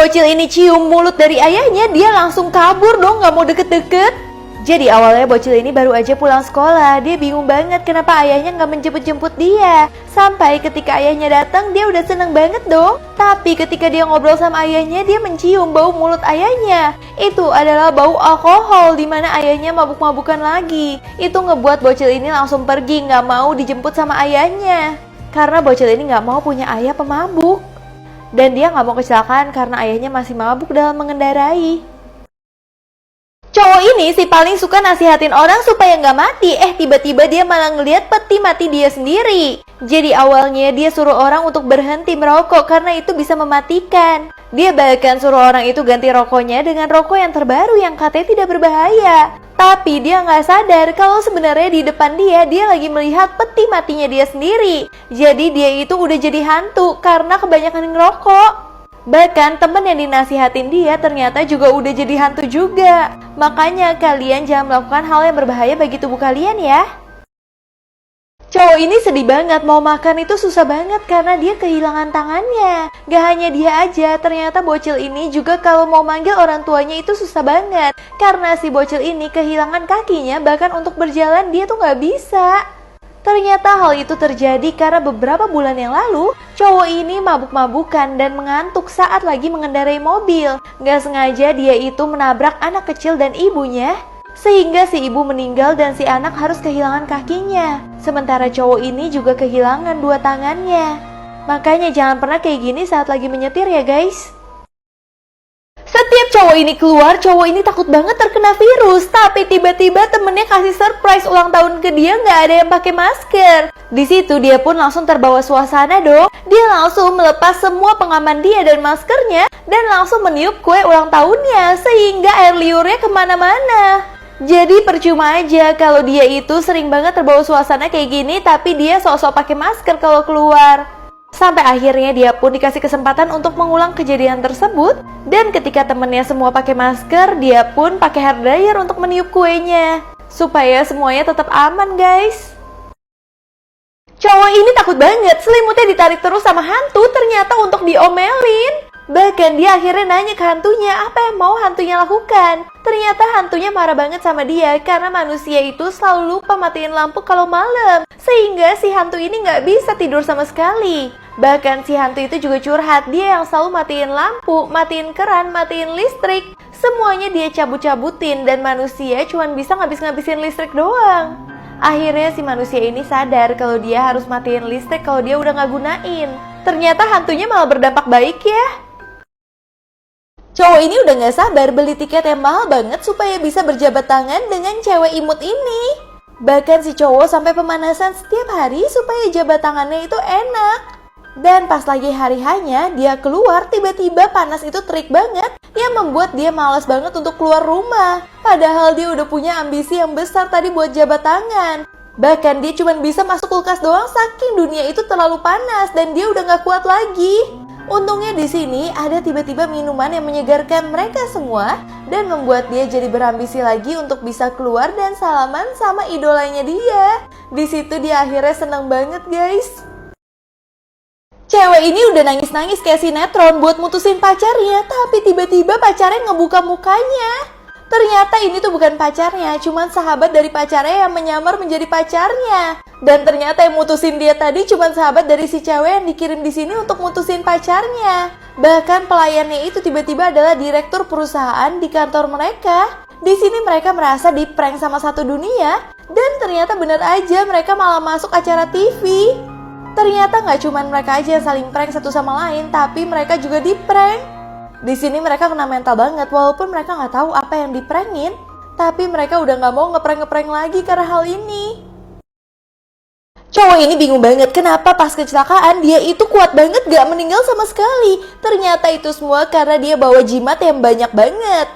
bocil ini cium mulut dari ayahnya, dia langsung kabur dong, gak mau deket-deket. Jadi awalnya bocil ini baru aja pulang sekolah, dia bingung banget kenapa ayahnya gak menjemput-jemput dia. Sampai ketika ayahnya datang, dia udah seneng banget dong. Tapi ketika dia ngobrol sama ayahnya, dia mencium bau mulut ayahnya. Itu adalah bau alkohol, dimana ayahnya mabuk-mabukan lagi. Itu ngebuat bocil ini langsung pergi, gak mau dijemput sama ayahnya. Karena bocil ini gak mau punya ayah pemabuk. Dan dia gak mau kecelakaan karena ayahnya masih mabuk dalam mengendarai. Cowok ini sih paling suka nasihatin orang supaya nggak mati. Tiba-tiba dia malah ngelihat peti mati dia sendiri. Jadi awalnya dia suruh orang untuk berhenti merokok karena itu bisa mematikan. Dia bahkan suruh orang itu ganti rokoknya dengan rokok yang terbaru yang katanya tidak berbahaya. Tapi dia nggak sadar kalau sebenarnya di depan dia lagi melihat peti matinya dia sendiri. Jadi dia itu udah jadi hantu karena kebanyakan ngerokok. Bahkan temen yang dinasihatin dia ternyata juga udah jadi hantu juga. Makanya kalian jangan melakukan hal yang berbahaya bagi tubuh kalian ya. Cowok ini sedih banget, mau makan itu susah banget karena dia kehilangan tangannya. Gak hanya dia aja, ternyata bocil ini juga kalau mau manggil orang tuanya itu susah banget. Karena si bocil ini kehilangan kakinya, bahkan untuk berjalan dia tuh gak bisa. Ternyata hal itu terjadi karena beberapa bulan yang lalu, cowok ini mabuk-mabukan dan mengantuk saat lagi mengendarai mobil. Gak sengaja dia itu menabrak anak kecil dan ibunya, sehingga si ibu meninggal dan si anak harus kehilangan kakinya. Sementara cowok ini juga kehilangan dua tangannya. Makanya jangan pernah kayak gini saat lagi menyetir ya guys. Setiap cowok ini keluar, cowok ini takut banget terkena virus. Tapi tiba-tiba temennya kasih surprise ulang tahun ke dia, nggak ada yang pakai masker. Di situ dia pun langsung terbawa suasana dong. Dia langsung melepas semua pengaman dia dan maskernya dan langsung meniup kue ulang tahunnya sehingga air liurnya kemana-mana. Jadi percuma aja kalau dia itu sering banget terbawa suasana kayak gini, tapi dia sok-sok pakai masker kalau keluar. Sampai akhirnya dia pun dikasih kesempatan untuk mengulang kejadian tersebut. Dan ketika temennya semua pakai masker, dia pun pakai hair dryer untuk meniup kuenya. Supaya semuanya tetap aman guys. Cowok ini takut banget, selimutnya ditarik terus sama hantu ternyata untuk diomelin. Bahkan dia akhirnya nanya ke hantunya apa yang mau hantunya lakukan. Ternyata hantunya marah banget sama dia karena manusia itu selalu lupa matiin lampu kalau malam. Sehingga si hantu ini nggak bisa tidur sama sekali. Bahkan si hantu itu juga curhat, dia yang selalu matiin lampu, matiin keran, matiin listrik. Semuanya dia cabut-cabutin dan manusia cuma bisa ngabis-ngabisin listrik doang. Akhirnya si manusia ini sadar kalau dia harus matiin listrik kalau dia udah nggak gunain. Ternyata hantunya malah berdampak baik ya. Cowok ini udah gak sabar beli tiket yang mahal banget supaya bisa berjabat tangan dengan cewek imut ini. Bahkan si cowok sampai pemanasan setiap hari supaya jabat tangannya itu enak. Dan pas lagi hari hanya dia keluar, tiba-tiba panas itu terik banget yang membuat dia malas banget untuk keluar rumah. Padahal dia udah punya ambisi yang besar tadi buat jabat tangan. Bahkan dia cuma bisa masuk kulkas doang saking dunia itu terlalu panas dan dia udah gak kuat lagi. Untungnya di sini ada tiba-tiba minuman yang menyegarkan mereka semua dan membuat dia jadi berambisi lagi untuk bisa keluar dan salaman sama idolanya dia. Di situ dia akhirnya seneng banget guys. Cewek ini udah nangis-nangis kayak sinetron buat mutusin pacarnya, tapi tiba-tiba pacarnya ngebuka mukanya. Ternyata ini tuh bukan pacarnya, cuman sahabat dari pacarnya yang menyamar menjadi pacarnya. Dan ternyata yang mutusin dia tadi cuman sahabat dari si cewek yang dikirim di sini untuk mutusin pacarnya. Bahkan pelayannya itu tiba-tiba adalah direktur perusahaan di kantor mereka. Di sini mereka merasa di-prank sama satu dunia, dan ternyata bener aja mereka malah masuk acara TV. Ternyata nggak cuman mereka aja yang saling prank satu sama lain, tapi mereka juga di-prank. Di sini mereka kena mental banget, walaupun mereka nggak tahu apa yang diprengin, tapi mereka udah nggak mau ngeprank-ngeprank lagi karena hal ini. Cowok ini bingung banget kenapa pas kecelakaan dia itu kuat banget gak meninggal sama sekali. Ternyata itu semua karena dia bawa jimat yang banyak banget.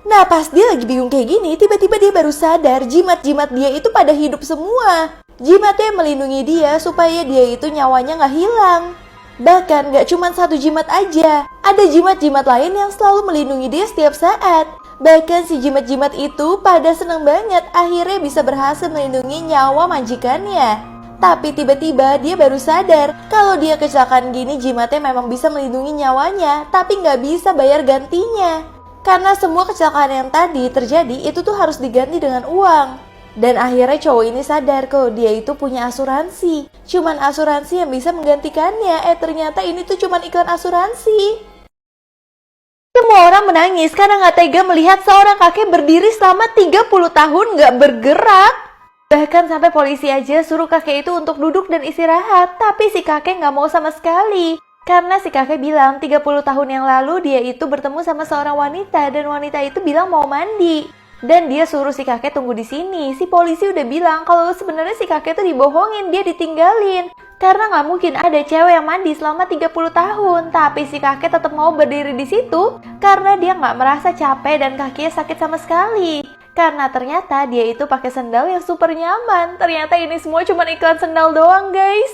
Nah pas dia lagi bingung kayak gini, tiba-tiba dia baru sadar jimat-jimat dia itu pada hidup semua. Jimatnya melindungi dia supaya dia itu nyawanya gak hilang. Bahkan gak cuma satu jimat aja, ada jimat-jimat lain yang selalu melindungi dia setiap saat. Bahkan si jimat-jimat itu pada seneng banget akhirnya bisa berhasil melindungi nyawa majikannya. Tapi tiba-tiba dia baru sadar kalau dia kecelakaan gini jimatnya memang bisa melindungi nyawanya, tapi nggak bisa bayar gantinya. Karena semua kecelakaan yang tadi terjadi itu tuh harus diganti dengan uang. Dan akhirnya cowok ini sadar kalau dia itu punya asuransi. Cuman asuransi yang bisa menggantikannya. Ternyata ini tuh cuman iklan asuransi. Semua orang menangis karena gak tega melihat seorang kakek berdiri selama 30 tahun gak bergerak. Bahkan sampai polisi aja suruh kakek itu untuk duduk dan istirahat. Tapi si kakek gak mau sama sekali. Karena si kakek bilang 30 tahun yang lalu dia itu bertemu sama seorang wanita. Dan wanita itu bilang mau mandi. Dan dia suruh si kakek tunggu di sini. Si polisi udah bilang kalau sebenarnya si kakek tuh dibohongin, dia ditinggalin. Karena nggak mungkin ada cewek yang mandi selama 30 tahun. Tapi si kakek tetap mau berdiri di situ karena dia nggak merasa capek dan kakinya sakit sama sekali. Karena ternyata dia itu pakai sandal yang super nyaman. Ternyata ini semua cuma iklan sandal doang, guys.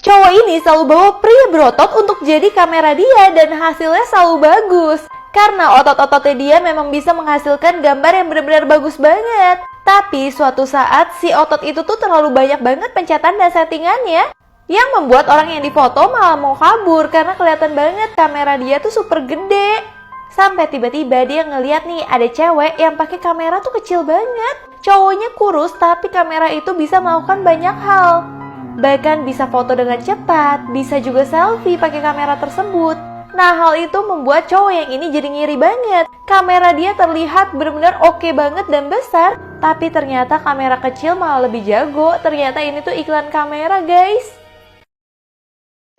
Cowok ini selalu bawa pria berotot untuk jadi kamera dia dan hasilnya selalu bagus. Karena otot-ototnya dia memang bisa menghasilkan gambar yang benar-benar bagus banget. Tapi suatu saat si otot itu tuh terlalu banyak banget pencetatan dan settingannya yang membuat orang yang difoto malah mau kabur karena kelihatan banget kamera dia tuh super gede. Sampai tiba-tiba dia ngeliat nih ada cewek yang pakai kamera tuh kecil banget. Cowoknya kurus tapi kamera itu bisa melakukan banyak hal. Bahkan bisa foto dengan cepat, bisa juga selfie pakai kamera tersebut. Nah, hal itu membuat cowok yang ini jadi ngiri banget. Kamera dia terlihat benar-benar oke banget dan besar, tapi ternyata kamera kecil malah lebih jago. Ternyata ini tuh iklan kamera, guys.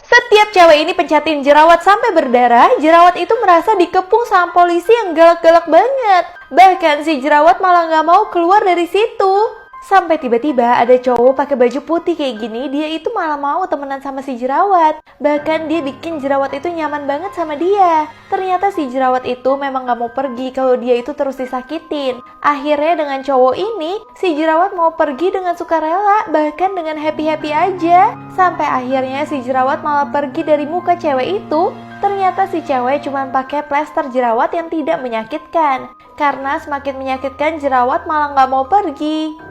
Setiap cewek ini pencetin jerawat sampai berdarah, jerawat itu merasa dikepung sama polisi yang galak-galak banget. Bahkan si jerawat malah nggak mau keluar dari situ. Sampai tiba-tiba ada cowok pakai baju putih kayak gini, dia itu malah mau temenan sama si jerawat. Bahkan dia bikin jerawat itu nyaman banget sama dia. Ternyata si jerawat itu memang gak mau pergi kalau dia itu terus disakitin. Akhirnya dengan cowok ini, si jerawat mau pergi dengan sukarela, bahkan dengan happy-happy aja. Sampai akhirnya si jerawat malah pergi dari muka cewek itu. Ternyata si cewek cuma pakai plester jerawat yang tidak menyakitkan. Karena semakin menyakitkan jerawat malah gak mau pergi.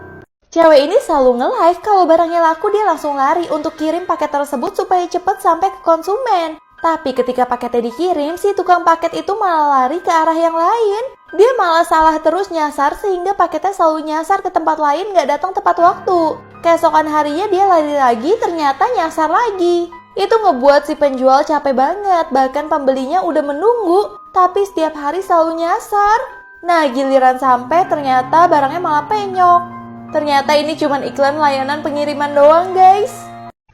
Cewek ini selalu nge-live kalau barangnya laku dia langsung lari untuk kirim paket tersebut supaya cepat sampai ke konsumen. Tapi ketika paketnya dikirim, si tukang paket itu malah lari ke arah yang lain. Dia malah salah terus nyasar sehingga paketnya selalu nyasar ke tempat lain gak datang tepat waktu. Keesokan harinya dia lari lagi ternyata nyasar lagi. Itu ngebuat si penjual capek banget, bahkan pembelinya udah menunggu, tapi setiap hari selalu nyasar. Nah giliran sampai ternyata barangnya malah penyok. Ternyata ini cuma iklan layanan pengiriman doang, guys.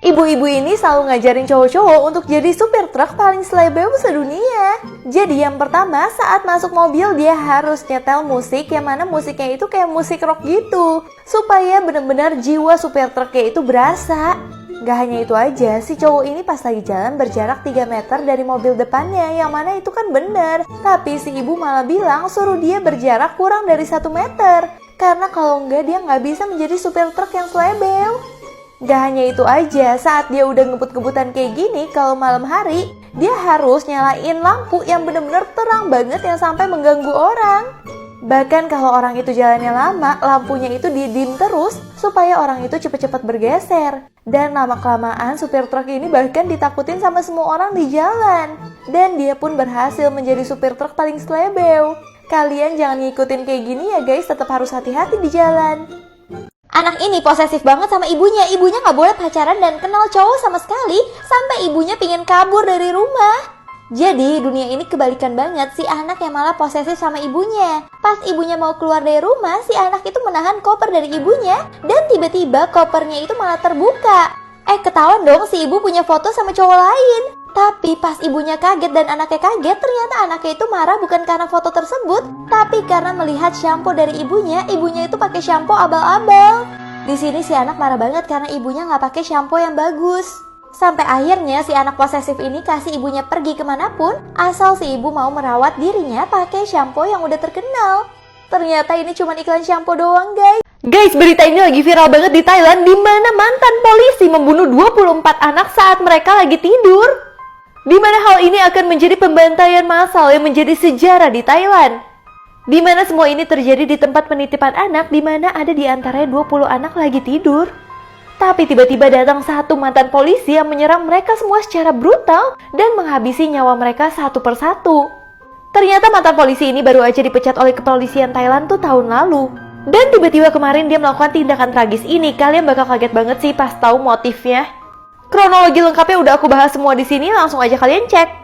Ibu-ibu ini selalu ngajarin cowok-cowok untuk jadi supir truk paling selebel sedunia. Jadi yang pertama saat masuk mobil dia harus nyetel musik yang mana musiknya itu kayak musik rock gitu. Supaya benar-benar jiwa supir truknya itu berasa. Gak hanya itu aja, si cowok ini pas lagi jalan berjarak 3 meter dari mobil depannya, yang mana itu kan bener. Tapi si ibu malah bilang suruh dia berjarak kurang dari 1 meter. Karena kalau enggak dia nggak bisa menjadi supir truk yang selebel. Gak hanya itu aja, saat dia udah ngebut-ngebutan kayak gini, kalau malam hari, dia harus nyalain lampu yang bener-bener terang banget yang sampai mengganggu orang. Bahkan kalau orang itu jalannya lama, lampunya itu didim terus supaya orang itu cepet-cepet bergeser. Dan lama-kelamaan supir truk ini bahkan ditakutin sama semua orang di jalan. Dan dia pun berhasil menjadi supir truk paling selebel. Kalian jangan ngikutin kayak gini ya guys, tetap harus hati-hati di jalan. Anak ini posesif banget sama ibunya. Ibunya gak boleh pacaran dan kenal cowok sama sekali, sampai ibunya pingin kabur dari rumah. Jadi dunia ini kebalikan banget, si anak yang malah posesif sama ibunya. Pas ibunya mau keluar dari rumah, si anak itu menahan koper dari ibunya. Dan tiba-tiba kopernya itu malah terbuka. Ketahuan dong si ibu punya foto sama cowok lain. Tapi pas ibunya kaget dan anaknya kaget, ternyata anaknya itu marah bukan karena foto tersebut, tapi karena melihat shampoo dari ibunya itu pakai shampoo abal-abal. Di sini si anak marah banget karena ibunya nggak pakai shampoo yang bagus. Sampai akhirnya si anak posesif ini kasih ibunya pergi kemanapun, asal si ibu mau merawat dirinya pakai shampoo yang udah terkenal. Ternyata ini cuma iklan shampoo doang, guys. Guys, berita ini lagi viral banget di Thailand, di mana mantan polisi membunuh 24 anak saat mereka lagi tidur. Di mana hal ini akan menjadi pembantaian massal yang menjadi sejarah di Thailand. Di mana semua ini terjadi di tempat penitipan anak, di mana ada di antaranya 20 anak lagi tidur. Tapi tiba-tiba datang satu mantan polisi yang menyerang mereka semua secara brutal dan menghabisi nyawa mereka satu persatu. Ternyata mantan polisi ini baru aja dipecat oleh kepolisian Thailand tuh tahun lalu. Dan tiba-tiba kemarin dia melakukan tindakan tragis ini. Kalian bakal kaget banget sih pas tahu motifnya. Kronologi lengkapnya udah aku bahas semua di sini, langsung aja kalian cek.